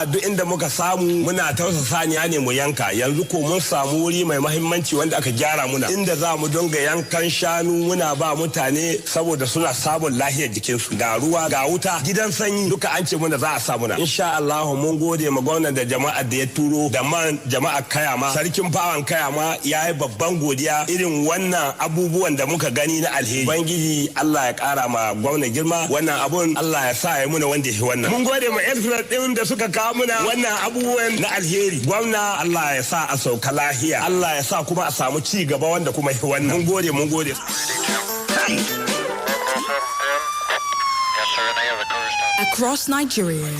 Duk inda muka samu muna tausa saniya ne mu yanka, yanzu ko mun samu wuri mai mahimmanci wanda aka gyara muna inda za mu dinga yankan shanu muna ba mutane saboda suna samun lahiyar jikinsu, ga ruwa ga wuta gidan sanyi duka an ce muna za a samu na. Insha Allah mun gode ma gwamnati da jama'ar da ya turo da man jama'ar Kayama, sarkin fawan Kayama yayi babban godiya irin wannan abubuwan da muka gani na alheri. Ubangiji Allah ya kara ma gwamnati girma, wannan abun Allah ya sa ya muna wanda ya wannan. Mun gode ma excellent din da suka kawo muna wannan abubuwan na alheri. Gwamna Allah ya sa a sauka lahiya, Allah ya sa kuma a samu ci gaba wanda kuma yi wannan. Mun gode mun gode. Across Nigeria,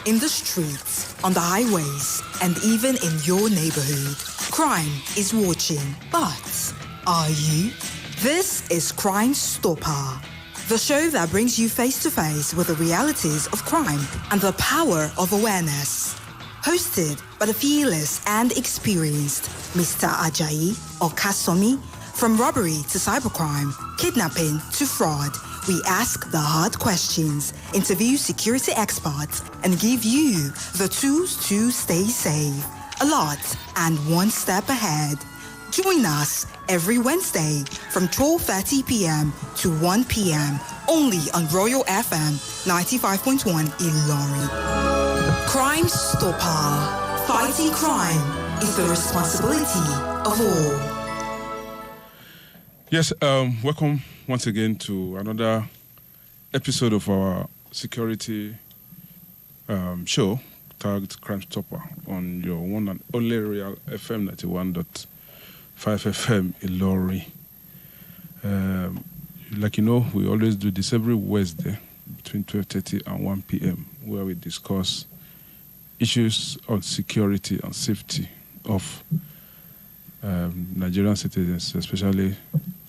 in the streets, on the highways, and even in your neighborhood, crime is watching. But are you? This is Crime Stopper, the show that brings you face to face with the realities of crime and the power of awareness. Hosted by the fearless and experienced Mr. Ajayi Okasomi. From robbery to cybercrime, kidnapping to fraud, we ask the hard questions, interview security experts, and give you the tools to stay safe, alert, and one step ahead. Join us every Wednesday from 12:30 p.m. to 1 p.m. only on Royal FM 95.1 Ilorin. Crime Stopper. Fighting crime is the responsibility of all. Yes, welcome once again to another episode of our security show tagged Crime Stopper on your one and only Real FM 91.5 FM Ilori. Like you know, we always do this every Wednesday between 12:30 and 1 p.m. where we discuss issues on security and safety of Nigerian citizens, especially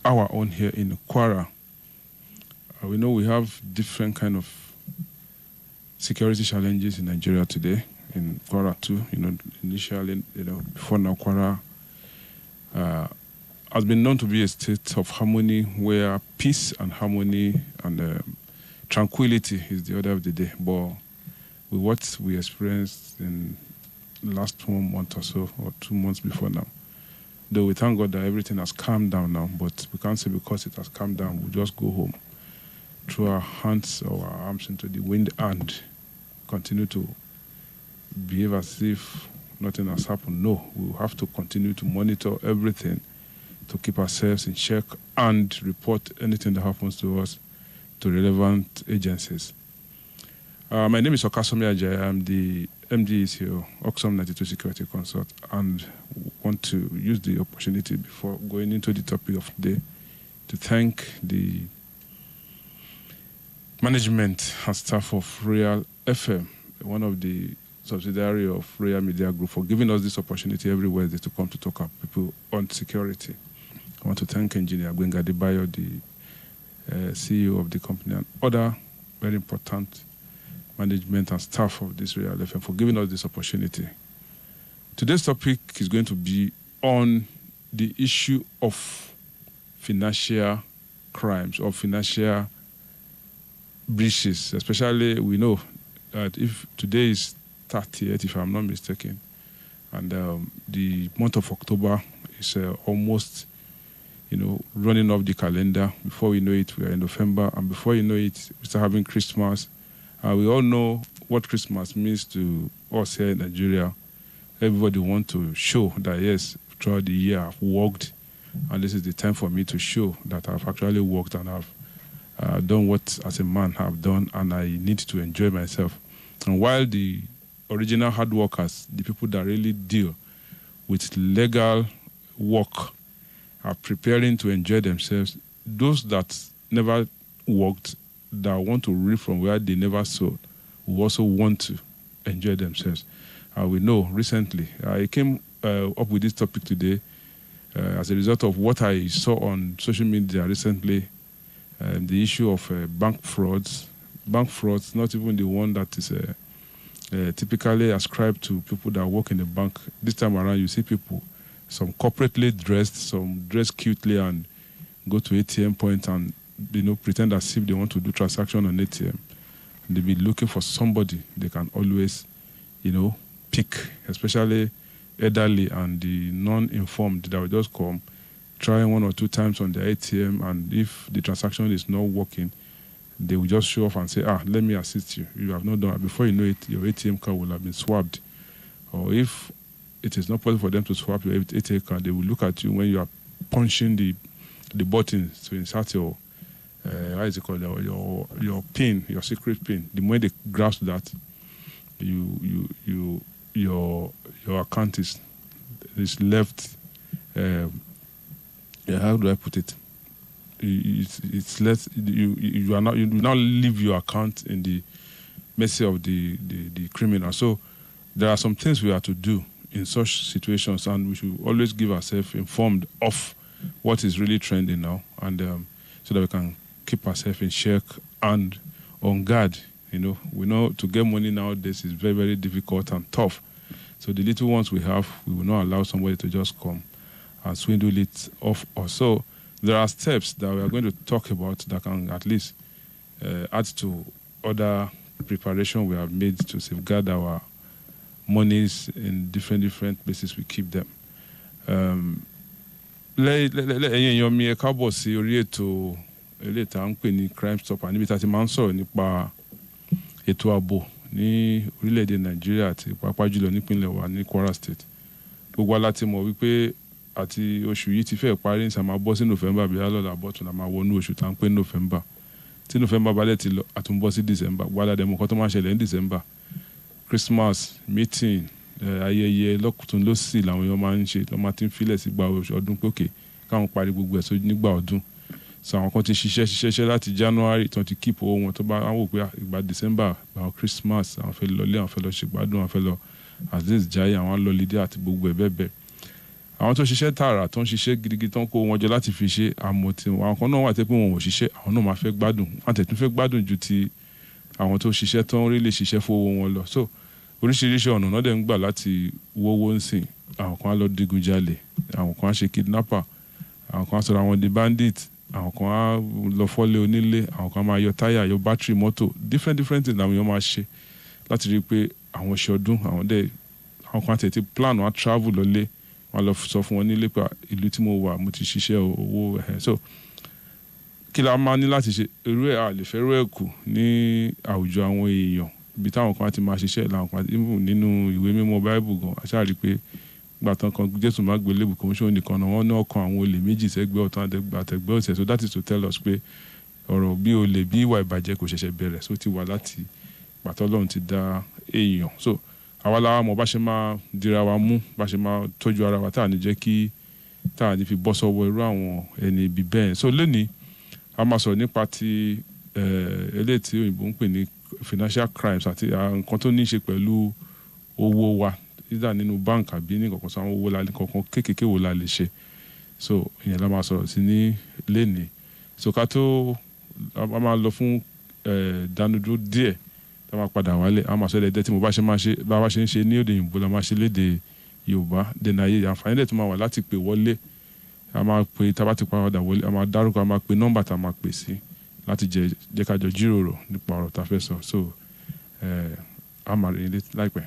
our own here in Kwara. We know we have different kind of security challenges in Nigeria today, in Kwara too. Initially, before now, Kwara has been known to be a state of harmony where peace and harmony and tranquility is the order of the day. But with what we experienced in the last 1 month or so, or 2 months before now, though we thank God that everything has calmed down now, but we can't say because it has calmed down, we'll just go home, throw our hands or our arms into the wind and continue to behave as if nothing has happened. No, we'll have to continue to monitor everything to keep ourselves in check and report anything that happens to us to relevant agencies. My name is Okasomi Ajayi. I'm the MD CEO, Oxfam 92 Security Consult, and want to use the opportunity before going into the topic of the day to thank the management and staff of Real FM, one of the subsidiary of Real Media Group, for giving us this opportunity every Wednesday to come to talk to people on security. I want to thank Engineer Gbenga Adebayo, the CEO of the company, and other very important management and staff of this Real FM for giving us this opportunity. Today's topic is going to be on the issue of financial crimes or financial breaches. Especially, we know that if today is 30th, if I'm not mistaken, and the month of October is almost, running off the calendar. Before we know it, we are in November, and before you know it, we start having Christmas. We all know what Christmas means to us here in Nigeria. Everybody wants to show that, yes, throughout the year I've worked, and this is the time for me to show that I've actually worked and I've done what as a man I've done, and I need to enjoy myself. And while the original hard workers, the people that really deal with legal work, are preparing to enjoy themselves, those that never worked, that want to reap from where they never sowed, who also want to enjoy themselves. We know recently, I came up with this topic today as a result of what I saw on social media recently, the issue of bank frauds. Bank frauds, not even the one that is typically ascribed to people that work in the bank. This time around, you see people, some corporately dressed, some dressed cutely and go to ATM point and pretend as if they want to do transaction on ATM. They'll be looking for somebody they can always, pick, especially elderly and the non-informed that will just come, try 1 or 2 times on the ATM, and if the transaction is not working, they will just show off and say, let me assist you. You have not done it. Before you know it, your ATM card will have been swapped. Or if it is not possible for them to swap your ATM card, they will look at you when you are punching the buttons to insert your how is it called, your PIN, your secret PIN. The moment they grasp that, your account is left. How do I put it? It's less. You now leave your account in the mercy of the criminal. So there are some things we have to do in such situations, and we should always give ourselves informed of what is really trending now, and so that we can keep ourselves in check and on guard. We know to get money nowadays is very, very difficult and tough. So the little ones we have, we will not allow somebody to just come and swindle it off us. So there are steps that we are going to talk about that can at least add to other preparation we have made to safeguard our monies in different places we keep them. Ẹ̀yin mi ẹ káàbọ̀ sí orí ètò eléyìí tá à ń pè ní Crime Stopper, níbi tá a ti máa ń sọ̀rọ̀ nípa ètò ààbò ní orílẹ̀-èdè Nàìjíríà àti pàápàá jùlọ nípínlẹ̀ wa ní Kwara State. Gbogbo wa láti mọ̀ wípé àti oṣù yìí ti fẹ́ parí, nísà máa bọ́ sí November, bí alọ́la bọ́tún la máa wọnú oṣù tá à ń pè November. Tí November bá dẹ̀ ti lọ, àtúnbọ̀ sí December. Gbọ́dọ̀ dẹ̀ mọ̀ nǹkan tó máa ṣẹlẹ̀ ní December. Christmas, meeting, ayẹyẹ lọ́kùtún lósì làwọn èèyàn máa ń ṣe, lọ́ máa ti ń filẹ̀ sí gba ọdún pé òkè káwọn parí gbogbo ẹ̀ sójú nígbà ọdún. So àwọn kan ti ṣiṣẹ́ láti January tó ti keep owó wọn tó bá wò pé ìgbà December ìgbà Christmas àwọn fẹ́ lọlé, àwọn fẹ́ lọ ṣègbádùn, àwọn fẹ́ lọ aziz jayé, àwọn lọ lídé àti gbogbo ẹ̀ bẹ́ẹ̀ bẹ́ẹ̀. Àwọn tó ṣiṣẹ́ tààrà tó ń ṣiṣẹ́ gidigidi tó ń kó wọn jọ láti fi ṣe àmọ́ tí àwọn kan náà wà tẹ́ pé wọn ò ṣiṣẹ́, àwọn náà máa fẹ́ gbádùn, wọ́n tẹ̀ tún fẹ́ gbádùn ju ti àwọn tó ṣiṣẹ́ tó ń rí lè ṣiṣẹ́ fowó wọn lọ. So oríṣiríṣi ọ̀nà náà dẹ̀ ń gbà láti wówó ń sìn. Àwọn kan á lọ digunjalè, àwọn kan á ṣe kidnapper, àwọn kan á sọ̀rọ̀ àwọn di bandit, àwọn kan á lọ fọ́lé onílé, àwọn kan máa yọ táyà, yọ bátìrì mọ́tò, different things làwọn èèyàn máa ṣe láti rí i pé àwọn ṣe ọdún, àwọn kan tẹ̀ ti plan wọn á travel lọlé, wọn lọ sọ fún wọn nílé pé ìlú tí mo wà mo ti ṣiṣẹ́ owó ẹ̀. So kí la máa ní láti ṣe? Irú ẹ̀ a lè fẹ́ rú ẹ̀ kù ní àwùjọ àwọn èèyàn ibi táwọn kan ti máa ṣiṣẹ́, làwọn kan nínú ìwé mímọ́ Bible gan aṣáà rí i pé gbàtàn kan Jésù má gbé lébù kò ń ṣe nìkan náà, wọ́n ní ọkàn àwọn olè méjì sẹ́gbẹ́ ọ̀tún àtẹ̀gbẹ́ òsì. So that is to tell us pé ọ̀rọ̀ bí olè bí ìwà ìbàjẹ́ kò ṣẹ̀ṣẹ̀ bẹ̀rẹ̀, so ti wà láti pàtó Ọlọ́run ti dá èèyàn. So àwa la mọ̀ bá ṣe máa dira wa mú, bá ṣe máa tọ́jú ara wa tá à ní jẹ́ kí tá à ní fi bọ́ sọ́wọ́ irú àwọn ẹni ibi bẹ́ẹ̀. So lónìí a máa sọ̀rọ̀ nípa ti eléyìí tí òyìnbó ń pè ní financial crimes àti nǹkan tó ní í ṣe pẹ̀lú owó wa, either nínú bank àbí ní kankan, sáwọn owó la kankan kéékèèké wo la lè ṣe. So ìyẹn la máa sọ̀rọ̀ sí ní lénìí. So ká tó a máa lọ fún dánudúró díẹ̀, tá a máa padà wálé, a máa sọ ẹ̀dẹ̀ tí mo bá ṣe ń ṣe ní èdè òyìnbó la máa ṣe lédè Yorùbá. Dènà ayé àǹfààní dẹ̀ tó máa wà láti pè wọlé. A máa pè, tá a bá ti padà wọlé, a máa dárúkọ, a máa pè nọ́mbà tá a máa pè sí láti jẹ́ ká jọ jíròrò nípa ọ̀rọ̀ tá a fẹ́ sọ. So a máa rí ilé láìpẹ́.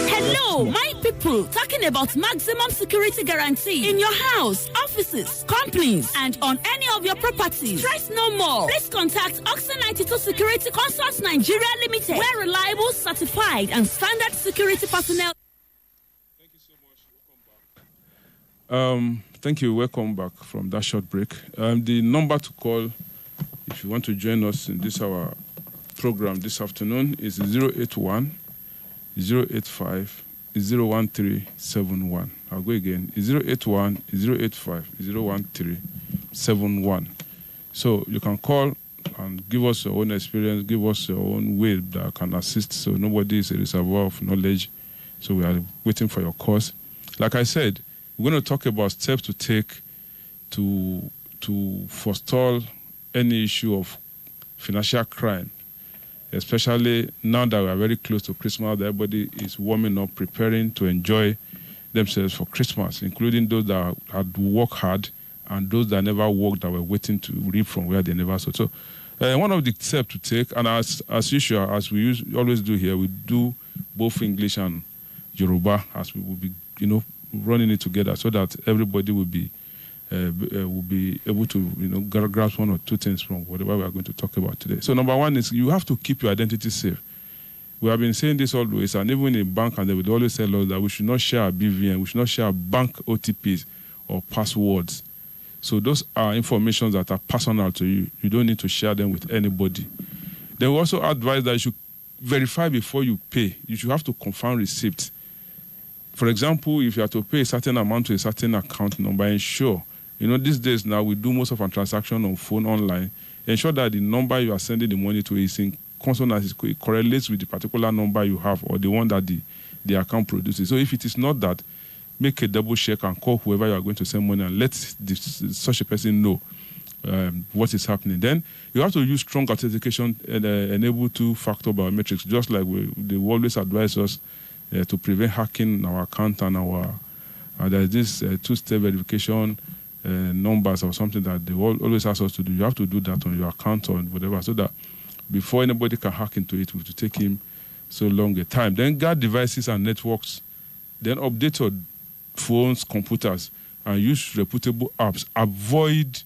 Hello, my people. Talking about maximum security guarantee in your house, offices, companies, and on any of your properties. Stress no more. Please contact Oxen 92 Security Consults Nigeria Limited, where reliable, certified, and standard security personnel. Thank you so much. Welcome back. Thank you. Welcome back from that short break. The number to call if you want to join us in this our program this afternoon is 081 085 01371. I'll go again. 081 085 01371. So you can call and give us your own experience, give us your own way that can assist. So nobody is a reservoir of knowledge. So we are waiting for your calls. Like I said, we're going to talk about steps to take to forestall any issue of financial crime, especially now that we are very close to Christmas, that everybody is warming up, preparing to enjoy themselves for Christmas, including those that had worked hard and those that never worked that were waiting to reap from where they never sowed. So one of the steps to take, and as usual, as we always do here, we do both English and Yoruba, as we will be, running it together so that everybody will be able to, grasp one or two things from whatever we are going to talk about today. So number one is you have to keep your identity safe. We have been saying this always, and even in bank, and they would always tell us that we should not share our BVN, we should not share bank OTPs or passwords. So those are information that are personal to you. You don't need to share them with anybody. Then we also advise that you should verify before you pay. You should have to confirm receipts. For example, if you have to pay a certain amount to a certain account number, ensure, these days now we do most of our transaction on phone, online. Ensure that the number you are sending the money to is in consonance, it correlates with the particular number you have or the one that the account produces. So if it is not that, make a double check and call whoever you are going to send money and let such a person know what is happening. Then you have to use strong authentication and enable two-factor biometrics, just like they always advise us to prevent hacking our account and there is this two-step verification numbers or something that they always ask us to do. You have to do that on your account or whatever, so that before anybody can hack into it, will take him so long a time. Then guard devices and networks. Then update your phones, computers, and use reputable apps. Avoid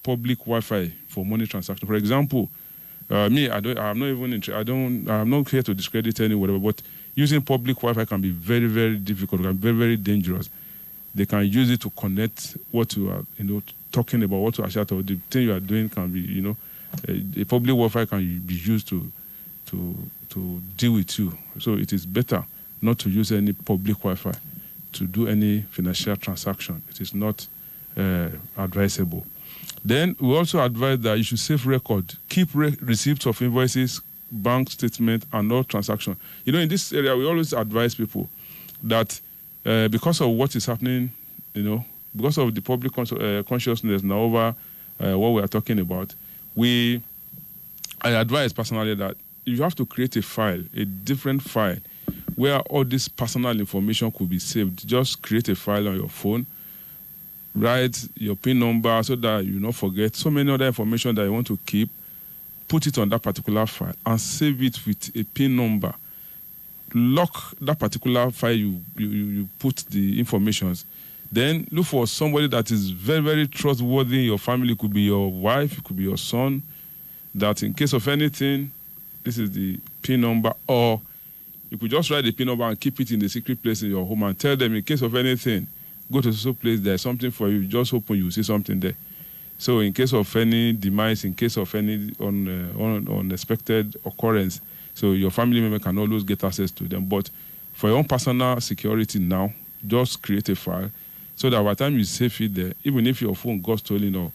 public Wi-Fi for money transactions. For example, I'm not here to discredit any whatever, but using public Wi-Fi can be very, very difficult and very, very dangerous. They can use it to connect what you are, talking about, what you are sharing, or the thing you are doing can be, a public Wi-Fi can be used to deal with you. So it is better not to use any public Wi-Fi to do any financial transaction. It is not advisable. Then we also advise that you should save record. Keep receipts of invoices, bank statement, and all transactions. In this area, we always advise people that because of what is happening, because of the public consciousness now over what we are talking about, I advise personally that you have to create a file, a different file, where all this personal information could be saved. Just create a file on your phone, write your PIN number so that you not forget so many other information that you want to keep, put it on that particular file and save it with a PIN number. Lock that particular file you put the informations. Then look for somebody that is very, very trustworthy in your family. It could be your wife, it could be your son, that in case of anything, this is the PIN number. Or you could just write the PIN number and keep it in the secret place in your home and tell them in case of anything, go to some place, there's something for you, just hoping you see something there. So in case of any demise, in case of any unexpected occurrence, so your family member can always get access to them. But for your own personal security now, just create a file so that by the time you save it there, even if your phone got stolen or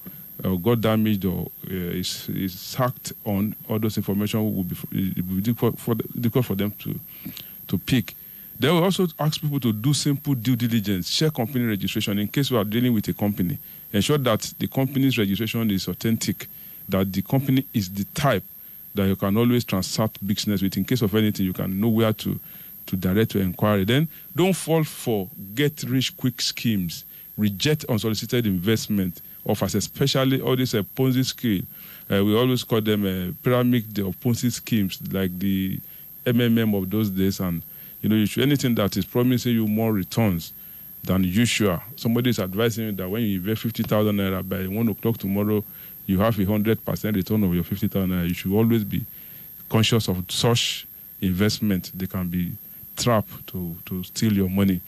got damaged or is hacked on, all those information will be difficult for them to pick. They will also ask people to do simple due diligence, check company registration in case you are dealing with a company. Ensure that the company's registration is authentic, that the company is the type that you can always transact business with. In case of anything, you can know where to direct your inquiry. Then don't fall for get-rich-quick schemes. Reject unsolicited investment offers, especially all these Ponzi scheme. We always call them pyramid or Ponzi schemes, like the MMM of those days. And you should anything that is promising you more returns than usual. Somebody is advising you that when you invest 50,000 naira by 1 o'clock tomorrow, you have 100% return of your 50,000 naira. You should always be conscious of such investment. They can be trapped to steal your money.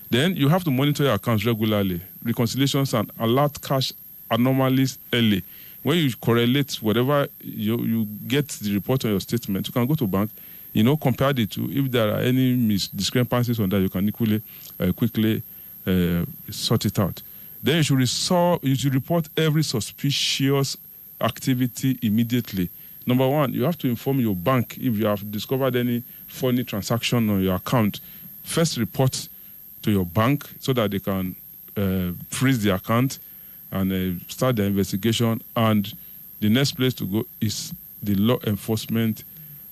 Then you have to monitor your accounts regularly. Reconciliations and alert cash anomalies early. When you correlate whatever you get the report on your statement, you can go to bank, compare the two. If there are any discrepancies on that, you can quickly sort it out. Then you should report every suspicious activity immediately. Number one, you have to inform your bank if you have discovered any funny transaction on your account. First, report to your bank so that they can freeze the account and start the investigation. And the next place to go is the law enforcement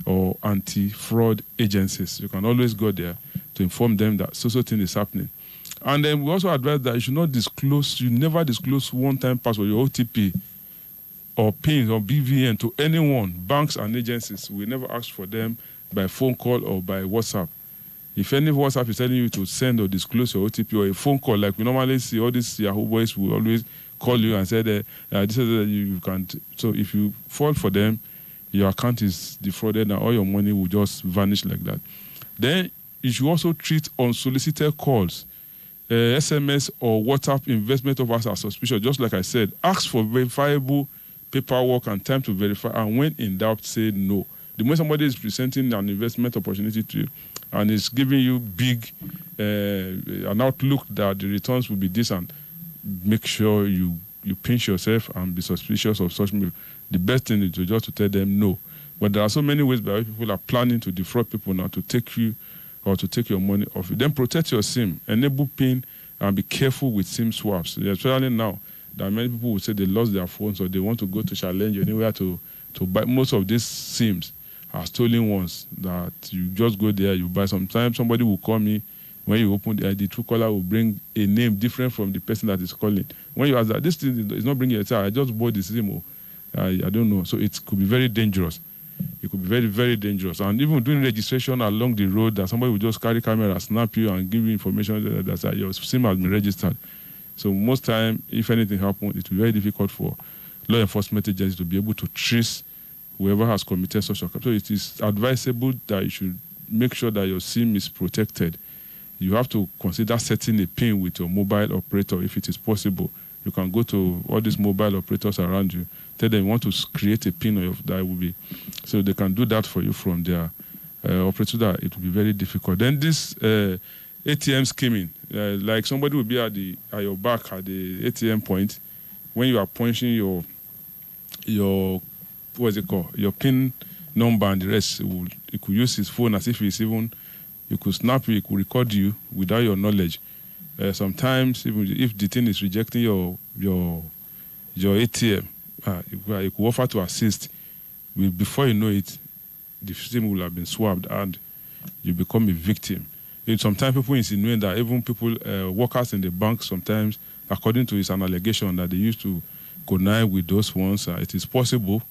or anti-fraud agencies. You can always go there to inform them that so thing is happening. And then we also advise that you never disclose one-time password, your OTP, or PIN or BVN to anyone, banks and agencies. We never ask for them by phone call or by WhatsApp. If any WhatsApp is telling you to send or disclose your OTP, or a phone call, like we normally see, all these Yahoo boys will always call you and say that this is that you can't. So if you fall for them, your account is defrauded and all your money will just vanish like that. Then you should also treat unsolicited calls, SMS or WhatsApp investment offers as suspicious. Just like I said, ask for verifiable paperwork and time to verify, and when in doubt, say no. The moment somebody is presenting an investment opportunity to you and is giving you big an outlook that the returns will be decent, make sure you pinch yourself and be suspicious of such move. The best thing is just to tell them no. But there are so many ways by which people are planning to defraud people now, to take you or to take your money off you. Then protect your SIM, enable PIN, and be careful with SIM swaps. Especially now that many people will say they lost their phones or they want to go to Challenge anywhere to buy. Most of these SIMs are stolen ones that you just go there, you buy. Sometimes somebody will call me. When you open the Truecaller will bring a name different from the person that is calling. When you ask that, this thing is not bringing a child, I just bought the SIM. I don't know. So it could be very dangerous. It could be very, very dangerous. And even doing registration along the road, that somebody will just carry camera, snap you, and give you information that your SIM has been registered. So most time, if anything happens, it will be very difficult for law enforcement agencies to be able to trace whoever has committed such a crime. So it is advisable that you should make sure that your SIM is protected. You have to consider setting a PIN with your mobile operator if it is possible. You can go to all these mobile operators around you, tell them you want to create a PIN that will be, so they can do that for you from their operator. That it will be very difficult. Then this ATM skimming, like somebody will be at your back at the ATM point when you are punching your what's it called, your PIN number and the rest. He could use his phone as if he's even. You could snap you, it could record you without your knowledge. Sometimes, even if the thing is rejecting your ATM, it could offer to assist. Before you know it, the system will have been swapped and you become a victim. Sometimes people insinuate that even people, workers in the bank, sometimes, according to an allegation, that they used to connive with those ones. It is possible,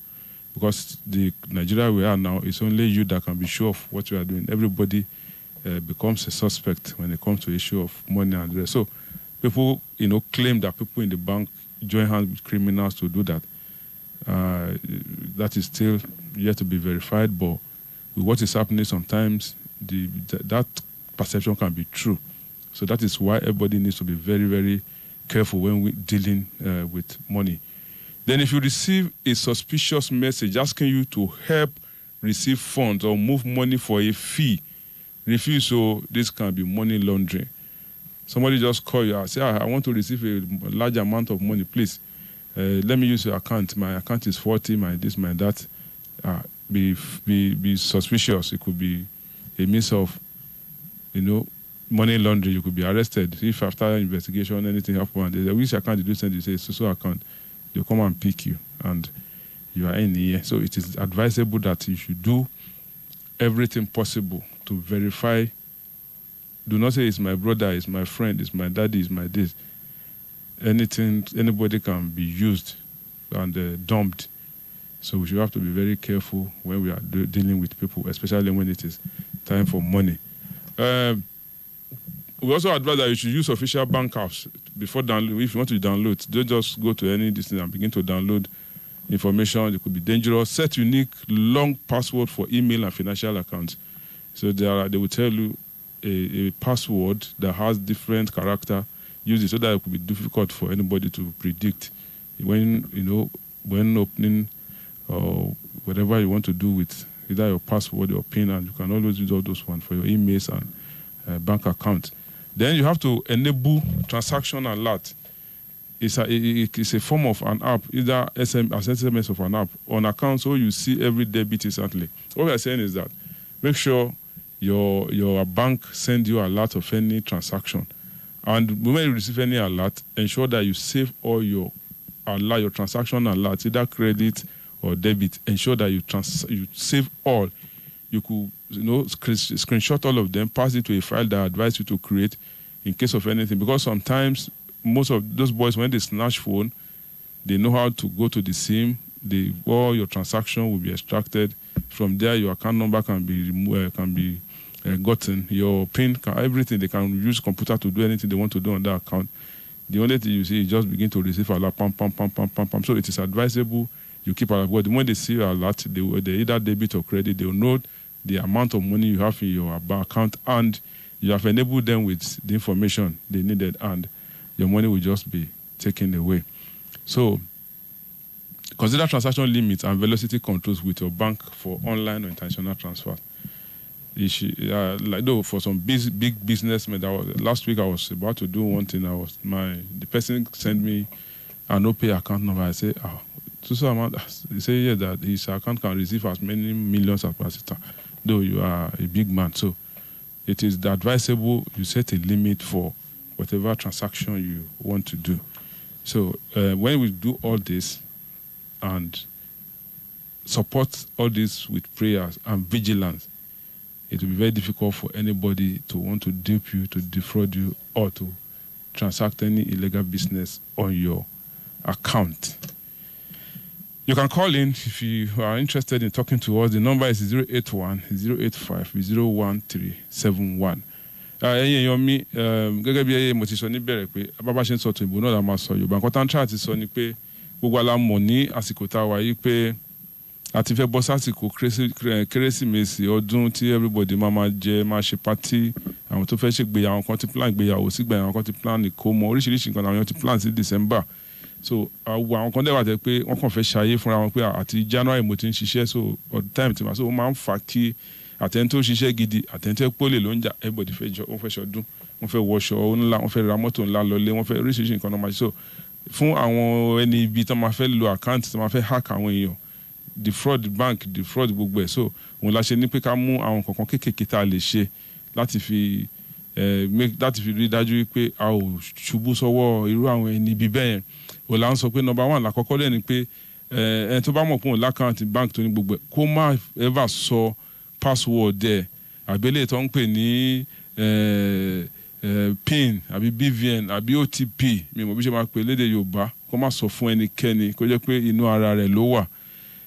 because the Nigeria we are now, it's only you that can be sure of what you are doing. Everybody becomes a suspect when it comes to the issue of money and the rest. So people, claim that people in the bank join hands with criminals to do that. That is still yet to be verified, but with what is happening sometimes, that perception can be true. So that is why everybody needs to be very, very careful when we're dealing with money. Then if you receive a suspicious message asking you to help receive funds or move money for a fee, refuse. So this can be money laundering. Somebody just call you and say, I want to receive a large amount of money, please. Let me use your account. My account is 40, my this, my that. Be suspicious. It could be a means of, money laundering. You could be arrested. If after investigation anything happens, and which account did you send? You say, so account. They'll come and pick you, and you are in here. So it is advisable that you should do everything possible to verify. Do not say it's my brother, it's my friend, it's my daddy, it's my this. Anybody can be used and dumped. So we should have to be very careful when we are dealing with people, especially when it is time for money. We also advise that you should use official bank apps before download. If you want to download, don't just go to any distance and begin to download information. It could be dangerous. Set unique long password for email and financial accounts. So they will tell you a password that has different character. Use it so that it could be difficult for anybody to predict when opening or whatever you want to do with either your password or PIN, and you can always use all those ones for your emails and bank account. Then you have to enable transaction alert. It's a form of an app, either SMS of an app on account, so you see every debit instantly. What we are saying is that make sure your bank sends you alert of any transaction, and when you receive any alert, ensure that you save all your transaction alerts, either credit or debit. Ensure that you save all. You could screenshot all of them, pass it to a file that I advise you to create. in case of anything. Because sometimes most of those boys, when they snatch phone, they know how to go to the SIM. All your transaction will be extracted. From there, your account number can be gotten. Your PIN, everything. They can use computer to do anything they want to do on that account. The only thing you see is just begin to receive alert, pam, pam, pam, pam, pam, pam. So it is advisable you keep alert. But when they see your alert, they either debit or credit. They will know the amount of money you have in your account, and you have enabled them with the information they needed, and your money will just be taken away. So consider transaction limits and velocity controls with your bank for online or international transfer. Like though for some big businessmen, last week I was about to do one thing. The person sent me an OPay account number. I say, so amount. He say yeah, that his account can receive as many millions as possible. Though you are a big man, so it is advisable you set a limit for whatever transaction you want to do. So when we do all this and support all this with prayers and vigilance, it will be very difficult for anybody to want to dupe you, to defraud you, or to transact any illegal business on your account. You can call in if you are interested in talking to us. The number is 081-085-01371. Ẹ̀yin mi gẹ́gẹ́ bí ẹyẹ mo ti sọ níbẹ̀rẹ̀ pé bàbá ṣe ń sọ tó ìbò náà la máa sọ Yorùbá. Nǹkan tá ń tra àti sọ ni pé gbogbo ala mọ̀ ní àsìkò tá a wà yìí pé àti fẹ́ bọ́ sásìkò kérésìmesì ọdún tí everybody máa ṣe pátí, àwọn tó fẹ́ ṣègbéyàwó, àwọn kan ti plan ìgbéyàwó sígbà, àwọn kan ti plan ìkómọ, oríṣiríṣi nǹkan làwọn ti plan sí December. So àwọn kan dẹ́wà tẹ́ pé wọ́n kàn fẹ́ ṣayé fúnra wọn pé àti January mo ti ń ṣiṣẹ́, so all the time ti máa so ó máa ń fà kí àtẹ̀ntó ṣiṣẹ́ gidi àtẹ̀ntó pólè ló ń jà, everybody wọ́n fẹ́ ṣọdún, wọ́n fẹ́ wọṣọ ńlá, wọ́n fẹ́ ra mọ́tò ńlá lọlé, wọ́n fẹ́ oríṣiríṣi nǹkan náà máa ṣe. So fún àwọn ẹni ibi tó máa fẹ́ lo account tó máa fẹ́ hack àwọn èèyàn, defraud bank, defraud gbogbo ẹ̀, so òun la ṣe ní pé ká mú àwọn kankan kéékèèké tá a lè ṣe láti fi rí dájú pé a ò ṣubú sọ́wọ́ irú àwọn ẹni ibi bẹ́ẹ̀ yẹn. Òun là ń sọ pé number one lákọ́kọ́ dẹ̀ ni pé ẹni tó bá mọ̀ pé òun lákàntì bank tó ní gbogbo ẹ̀ kó má ever sọ password ẹ̀ àbẹ́lẹ̀ tó ń pè ní PIN àbí BVN àbí OTP, mi mọ̀ bí ṣe máa pè lédè Yorùbá, kó má sọ fún ẹnikẹ́ni, kó jẹ́ pé inú ara rẹ̀ ló wà.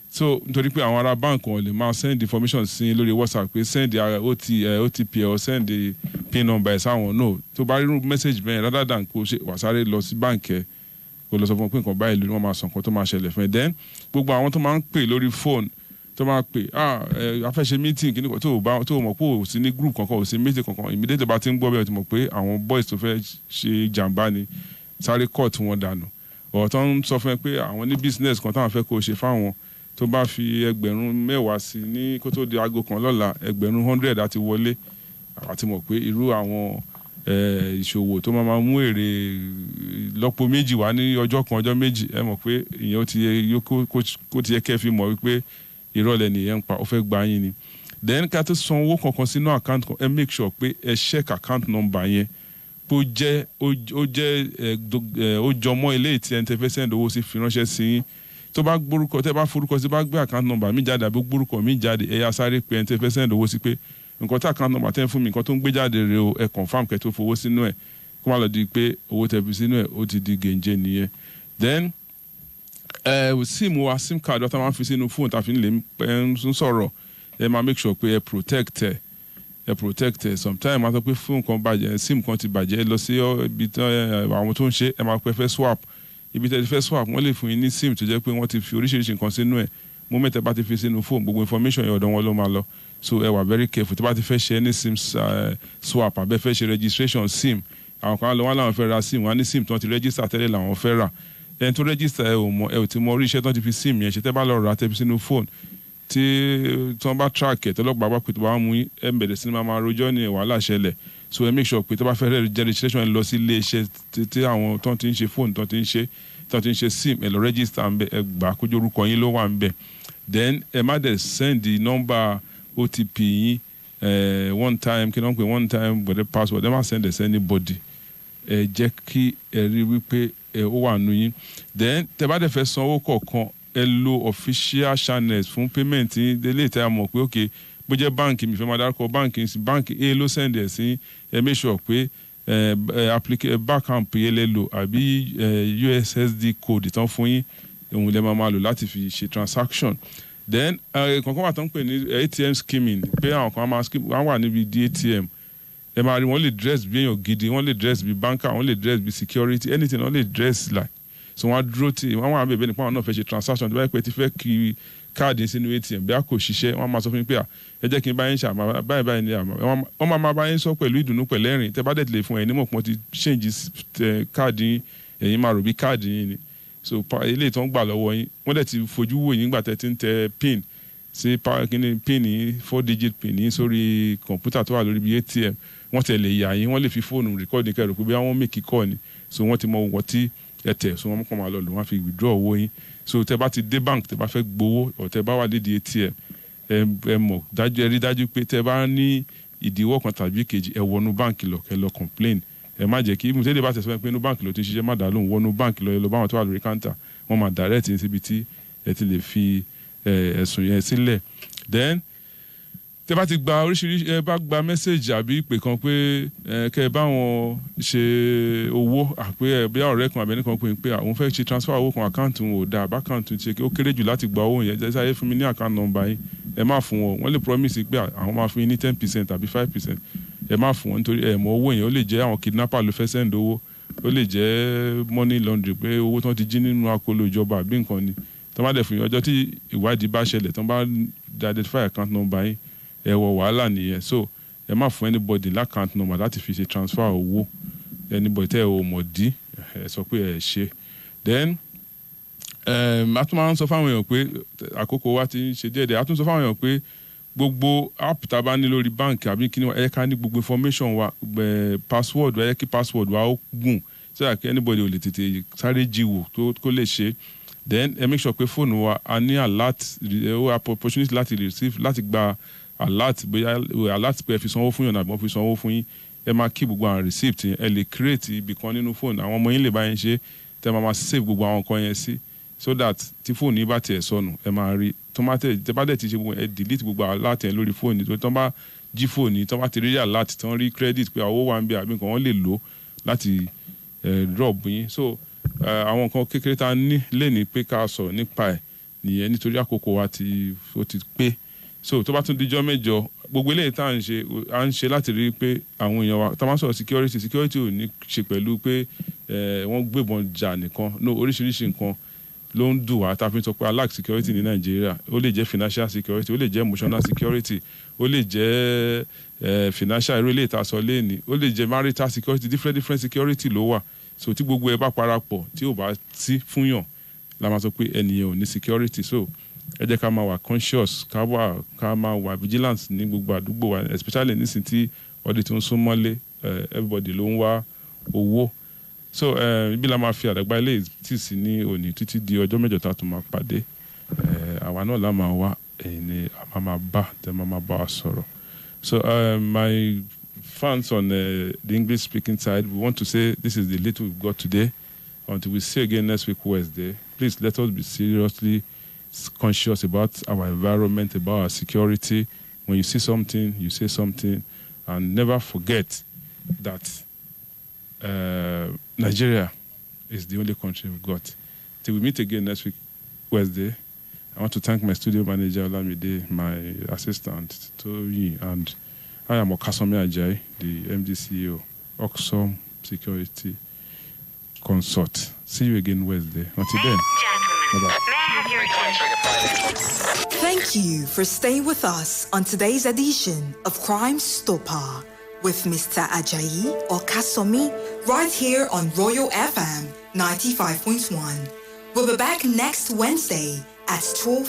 So nítorí pé àwọn ará báńkì wọn lè máa send information sí lórí WhatsApp pé send OTP or send PIN number ẹ̀ sáwọn. No, tó bá rí message bẹ́ẹ̀ rather than kó ṣe wà sáré lọ sí báńkì ẹ̀ kó lọ sọ fún pé nǹkan báyìí lórí wọn máa sọ nǹkan tó máa ṣẹlẹ̀ fún ẹ. Then gbogbo àwọn tó máa ń pè lórí phone tó máa pè a fẹ́ ṣe meeting kìíní kan tó mọ̀ pé ò sí ní group kankan, ò sí meeting kankan, immediately bá ti ń gbọ́ bẹ́ẹ̀ tó mọ̀ pé àwọn boys tó fẹ́ ṣe jàǹbá ni, sáré cut wọn dànù. Ọ̀rọ̀ tó ń sọ fún ẹ pé àwọn ní business kan táwọn fẹ́ kó ṣe fáwọn, tó bá fi 10,000 sí ní kó tó di aago kan lọ́la 100 àti wọlé, àti mọ̀ pé irú àwọn ìṣòwò tó máa mú èrè lọ́pọ̀ méjì wá ní ọjọ́ kan ọjọ́ méjì, ẹ mọ̀ pé ìyẹn ó ti yẹ kẹ́ fi mọ̀ wípé ìrọ̀lẹ́ nìyẹn ń pa, ó fẹ́ gba yín ni. Then ká tó san owó kankan sínú account kan, ẹ make sure pé ẹ check account number yẹn bó jẹ́ ó jọmọ́ ilé tí ẹni tẹ́ fẹ́ send owó sí fi ránṣẹ́ sí yín. Tó bá gbórúkọ, tẹ́ bá forúkọ sí, bá gbé account number mi jáde àbí gbórúkọ mi jáde, ẹ yá sáré pé ẹni tẹ́ fẹ́ send owó sí pé nǹkan tí account number tẹ́ ń fún mi, nǹkan tó ń gbé jáde rè o, ẹ confirm kẹ́ tó fowó sínú ẹ̀, kó má lọ di pé owó tẹ́ fi sínú ẹ̀ ó ti di gèǹjẹ nìyẹn. Then sim card ọ̀tá máa ń fi sínú phone tàfi lè ń sọ̀rọ̀, ẹ máa make sure pé ẹ protect ẹ. Sometimes máa sọ pé phone kan bàjẹ́, sim kan ti bàjẹ́, ẹ lọ sí ibi tí àwọn tó ń ṣe, ẹ máa pẹ́ fẹ́ swap. Ibi tẹ́ ti fẹ́ swap wọ́n lè fún yín ní sim tó jẹ́ pé wọ́n ti fi oríṣiríṣi nǹkan sínú ẹ̀. Moment ẹ bá ti fi sínú phone, gbogbo information yẹn ọ̀dọ̀ wọn ló máa lọ. So ẹ wà very careful tí bá ti fẹ́ ṣe ní sim swap àbẹ́ fẹ́ ṣe registration sim. Àwọn kan lọ wọ́n láwọn fẹ́ ra sim, wọ́n á ní sim tí wọ́n ti register tẹ́lẹ̀ làwọn fẹ́ rà. Ẹni tó register ẹ ò ti mọ orí iṣẹ́ tí wọ́n ti fi sim yẹn ṣe, tẹ́ bá lọ rà tẹ́ fi sínú phone tí wọ́n bá track ẹ̀ tọ́lọ́pàá bá pè tó bá mú yín, ẹ bẹ̀rẹ̀ sí máa rojọ́ ní wàhálà ṣẹlẹ̀. So ẹ make sure pé tó bá fẹ́ registration ẹ lọ sí ilé iṣẹ́ tí àwọn tó ti ń ṣe phone tó ti ń ṣe sim, ẹ lọ register ń bẹ, ẹ gbà kójú orúkọ yín ló wà ń bẹ. Then ẹ má dẹ̀ send the number OTP yín one time, kí ló ń pè one time with the password, ẹ má send it to anybody. Ẹ jẹ́ kí ẹ rí wípé ó wà nù yín. Then tẹ́ bá dẹ̀ fẹ́ san owó kọ̀ọ̀kan, ẹ lo official channels fún payment yín, délé tẹ́ a mọ̀ pé okay bó jẹ́ báǹkì mi fẹ́ máa dárúkọ báǹkì A ló send ẹ̀ sí, ẹ make sure pé backup yẹn lè lò àbí USSD code tán fún yín òun lè máa lò láti fi ṣe transaction. Then kankan wà tán pè ní ATM skimming pé àwọn kan máa skim wọ́n wà níbi di ATM ẹ máa rí wọ́n lè dress bí èèyàn gidi wọ́n lè dress bí banker wọ́n lè dress bí security anything wọ́n lè dress like so wọ́n á dúró tí wọ́n wà bẹ̀bẹ̀ nípa àwọn náà fẹ́ ṣe transaction tó bá yẹ pé ti fẹ́ kí káàdì sínú ATM bí a kò ṣiṣẹ́ wọ́n máa sọ fún mi pé ẹ jẹ́ kí n bá yín ṣàmà báyìí ni wọ́n máa bá yín sọ pẹ̀lú ìdùnnú pẹ̀lú ẹ̀rín tẹ́ bá dẹ̀ tilẹ̀ fún ẹ̀ nímọ̀ pé wọ́n ti change káàdì ẹ̀yin máa rò bí káàdì yín ni so ilé ìtàn gbà lọ́wọ́ yín wọ́n dẹ̀ ti fojú wò yín nígbà tẹ́ ti ń tẹ pin sí kíní pin yín 4-digit pin yín sórí kọ̀ǹpútà tó wà lórí bí ATM wọ́n tẹ̀ lè yà yín wọ́n lè fi fóònù record ní kẹrù pé bí wọ́n make call ni so wọ́n ti mọ wọ́n tí ẹ tẹ̀ so wọ́n kàn máa lọ lò wọ́n fi withdraw owó yín so tẹ́ bá ti dé bank tẹ́ bá fẹ́ gbowó ọ̀ tẹ́ bá wà lédi ATM ẹ mọ̀ dájú ẹ rí dájú pé tẹ́ bá ní ìdíwọ́ kan tàbí kejì ẹ wọnú báǹkì lọ kẹ́ lọ complain ẹ má jẹ́ kí mùtẹ́lẹ̀ bá tẹ̀síwájú pé inú báǹkì ló ti ń ṣiṣẹ́ má dà lóhùn wọnú báǹkì lọ ẹ lọ báwọn tó wà lórí káńtà wọ́n máa direct yín síbi tí ẹ ti lè fi ẹ̀sùn yẹn sílẹ̀ then tẹ́ bá ti gba oríṣiríṣi ẹ bá gba mẹ́sẹ̀gì àbí ìpè kan pé kẹ́ ẹ bá wọn ṣe owó àpé ẹ bí ọ̀rẹ́ kan àbẹ́ni kan pé àwọn fẹ́ ṣe transfer owó kan àkáǹtì wọn ò dáa bá àkáǹtì ṣe ó kéré jù láti gba owó yẹn jẹ́ sáyé fún mi ní àkáǹtì nọ́mbà yín ẹ má fún wọn wọ́n lè promise pé àwọn máa fún yín ní 10% àbí 5% ẹ má fún wọn nítorí ẹ mọ owó yẹn ó lè jẹ́ àwọn kidnapper ló fẹ́ send owó ó lè jẹ́ money laundry pé owó tí wọ́n ti jí nínú akóló ìjọba àbí nǹkan ni tó bá dẹ̀ fún yín ọjọ́ tí ìwádìí bá ṣẹlẹ̀ tó bá identify account number yín ẹ wọ wàhálà nìyẹn so ẹ má fún anybody l'account number láti fi ṣe transfer owó anybody tẹ́ ẹ ò mọ̀ dí ẹ sọ pé ẹ ṣe then a tún máa ń sọ fáwọn èèyàn pé àkókò wa ti ń ṣe díẹ̀díẹ̀ a tún sọ fáwọn èèyàn pé gbogbo app tá a bá ní lórí báǹkì àbí kí ni ẹ ká ní gbogbo information wa password ẹ kí password wa ó gùn so that anybody ò lè tètè sáré jíwò kó lè ṣe then ẹ make sure pé fóònù wa a ní alert opportunity láti receive láti gba alert bóyá alert pé ẹ fi sanwó fún yàn àbí wọ́n fi sanwó fún yín ẹ máa kí gbogbo àwọn receipt yẹn ẹ lè create ibì kan nínú fóònù àwọn ọmọ yín lè bá yín ṣe tẹ máa save gbogbo àwọn nǹkan yẹn sí so that tí fóònù yín bá tiẹ̀ sọnù ẹ máa rí tẹ bá dẹ̀ ti ṣe gbogbo ẹ delete gbogbo alert yẹn lórí fóònù tó tán bá jí fóònù tán bá ti rí alert tán rí credit pé owó wà ń bẹ àbí nǹkan wọ́n lè lò láti drop yín so àwọn nǹkan kékeré tá a ní lè ní pé ká sọ nípa ẹ̀ nìyẹn nítorí àkókò wa ó ti pé so tó bá tún dijọ́ mẹ́jọ gbogbo eléyìí tá à ń ṣe láti rí pé àwọn èèyàn wa tá a máa sọ̀rọ̀ security ò ní ṣe pẹ̀lú pé wọ́n gbébọn jà nìkan no oríṣiríṣi nǹkan ló ń dùn wá tá a fi sọ pé lack security ní Nàìjíríà ó lè jẹ́ financial security ó lè jẹ́ emotional security ó lè jẹ́ financial irú eléyìí tá a sọ léèní ó lè jẹ́ marital security different security ló wà so tí gbogbo ẹ bá parapọ̀ tí ò bá sí fún yàn la máa sọ pé ẹnìyàn ò ní security so ẹ jẹ́ ká máa wà conscious ká máa wà vigilance ní gbogbo àdúgbò wa especially nísìnyí tí ọdún tó ń sún mọ́lé everybody ló ń wá owó so ibi la máa fi àdàgbà ilé tí sí ní òní títí di ọjọ́ mẹ́jọ tá a tún máa pàdé àwa náà la máa wá ẹ̀yin ni a máa bá tẹ́ máa bá wa sọ̀rọ̀ so my fans on the English speaking side we want to say this is the little we've got today until we see again next week Wednesday please let us be seriously conscious about our environment, about our security. When you see something, you say something, and never forget that Nigeria is the only country we've got. Till we meet again next week, Wednesday, I want to thank my studio manager, Olamide, my assistant, Toyi, and I am Okasome Ajayi, the MD CEO, Oxfam Security Consort. See you again Wednesday. Until then, bye-bye. Thank you for staying with us on today's edition of Crime Stopper with Mr. Ajayi Okasome right here on Royal FM 95.1. We'll be back next Wednesday at 12.